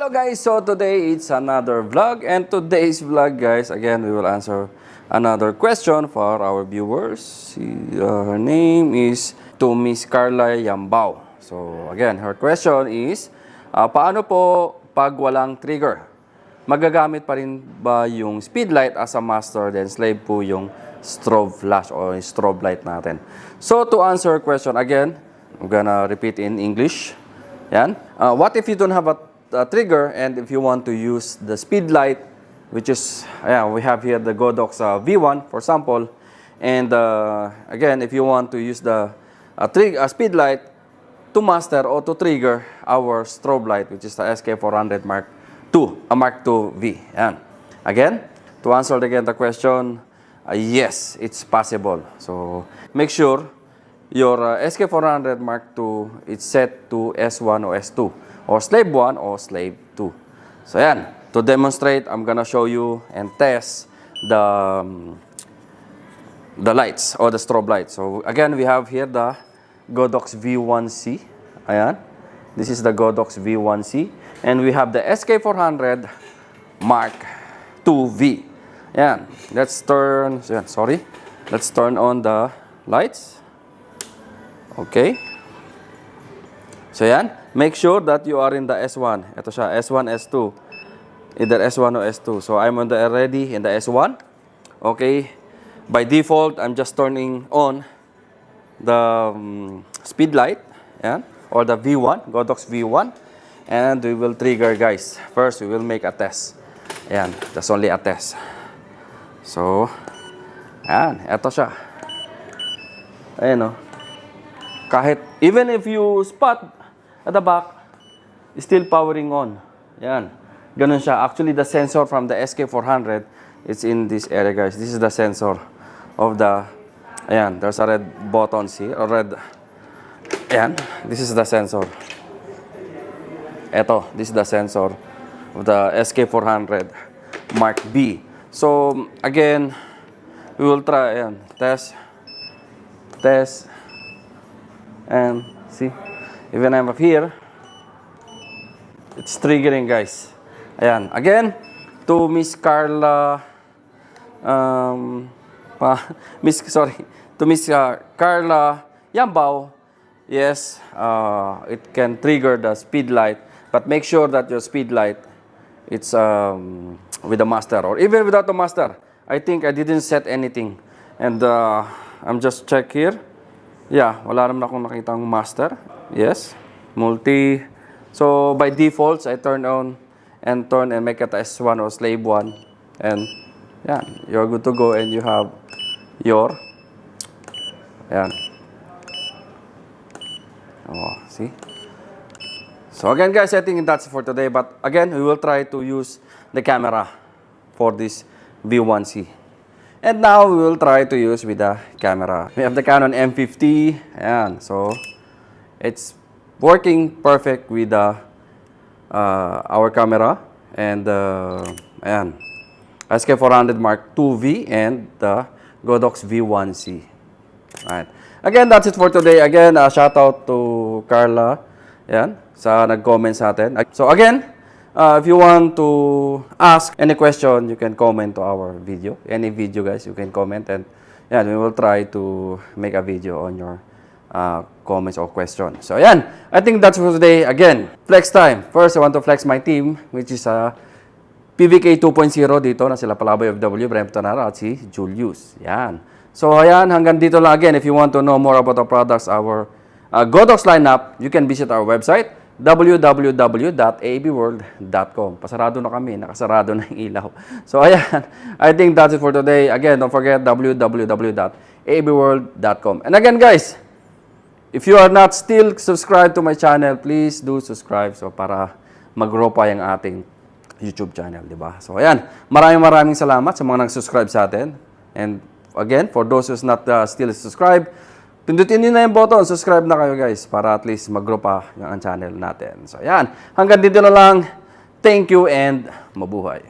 Hello guys, so today it's another vlog, and today's vlog guys, again we will answer another question for our viewers. Her name is to Miss Carla Yambao. So again, her question is, paano po pag walang trigger? Magagamit pa rin ba yung Speedlite as a master, then slave po yung strobe flash or strobe light natin? So to answer her question again, I'm gonna repeat in English. Yan. What if you don't have a trigger and if you want to use the Speedlite, which is, we have here the Godox V1 for sample, and again, if you want to use the Speedlite to master or to trigger our strobe light, which is the Sk400 Mark II V. Yan. Again, to answer again the question, yes, it's possible. So make sure your Sk400 Mark II is set to S1 or S2, or slave 1 or slave 2. So yan, to demonstrate, I'm gonna show you and test the lights or the strobe lights. So again, we have here the Godox V1c. Ayan, this is the Godox V1c, and we have the Sk400 Mark II V. Ayan, let's turn on the lights. Okay. So yan, make sure that you are in the S1. Ito siya, S1, S2. Either S1 or S2. So I'm already in the S1. Okay. By default, I'm just turning on the Speedlite, yan, or the V1, Godox V1. And we will trigger, guys. First, we will make a test. Yan, that's only a test. So, yan, ito siya. Ayan o. Kahit, even if you spot at the back, still powering on. Yan. Ganun siya. Actually, the sensor from the Sk400 is in this area, guys. This is the sensor of the, ayan, there's a red buttons here, or red, ayan, this is the sensor. Eto, this is the sensor of the Sk400 Mark B. So, again, we will try, ayan, test, and see, even I'm up here, it's triggering, guys. Ayan. Again, to Miss Carla, to Miss Carla Yambao, yes, it can trigger the speed light, but make sure that your speed light, it's with the master, or even without the master. I think I didn't set anything, and I'm just check here. Yeah, wala naman akong nakitang master. Yes, multi. So by default, I turn on and make it S1 or slave 1, and yeah, you're good to go, and you have your, yeah. Oh, see. So again, guys, I think that's for today. But again, we will try to use the camera for this V1c. And now we will try to use with the camera. We have the Canon M50. Ayan. So it's working perfect with our camera. And ayan, Sk400 Mark II V and the Godox V1c. Alright. Again, that's it for today. Again, shout out to Carla. Ayan, sa nag-comment sa atin. So again, if you want to ask any question, you can comment to our video. Any video, guys, you can comment, and yeah, we will try to make a video on your comments or questions. So, yan. I think that's for today. Again, flex time. First, I want to flex my team, which is PVK 2.0 dito na sila Palaboy FW, Brampton Nara, at si Julius. Yan. So, ayan, hanggang dito lang. Again, if you want to know more about our products, our Godox lineup, you can visit our website, www.abworld.com. Pasarado na kami, nakasarado na yung ilaw. So ayan, I think that's it for today. Again, don't forget www.abworld.com. And again, guys, if you are not still subscribed to my channel, please do subscribe, so para mag-grow pa yung ating YouTube channel, di ba? So ayan, maraming salamat sa mga nag-subscribe sa atin. And again, for those who's not still subscribed, pindutin nyo na yung button, subscribe na kayo, guys, para at least mag-grow pa yung channel natin. So, yan. Hanggang dito na lang. Thank you and mabuhay.